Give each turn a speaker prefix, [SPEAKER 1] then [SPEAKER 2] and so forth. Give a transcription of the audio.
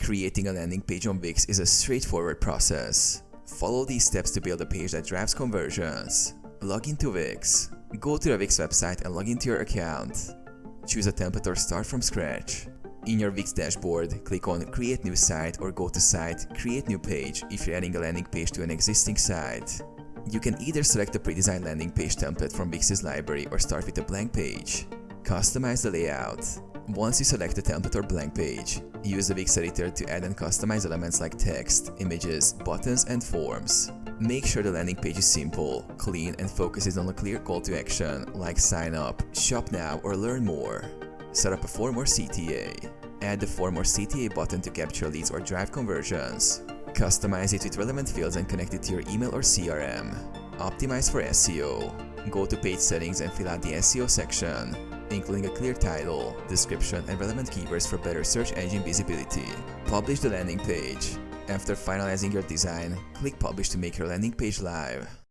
[SPEAKER 1] Creating a landing page on Wix is a straightforward process. Follow these steps to build a page that drives conversions. Log into Wix. Go to the Wix website and log into your account. Choose a template or start from scratch. In your Wix dashboard, click on Create New Site or go to Site, Create New Page if you're adding a landing page to an existing site. You can either select a pre-designed landing page template from Wix's library or start with a blank page. Customize the layout. Once you select a template or blank page, use the Wix editor to add and customize elements like text, images, buttons, and forms. Make sure the landing page is simple, clean, and focuses on a clear call to action like sign up, shop now, or learn more. Set up a form or CTA. Add the form or CTA button to capture leads or drive conversions. Customize it with relevant fields and connect it to your email or CRM. Optimize for SEO. Go to page settings and fill out the SEO section, including a clear title, description, and relevant keywords for better search engine visibility. Publish the landing page. After finalizing your design, click Publish to make your landing page live.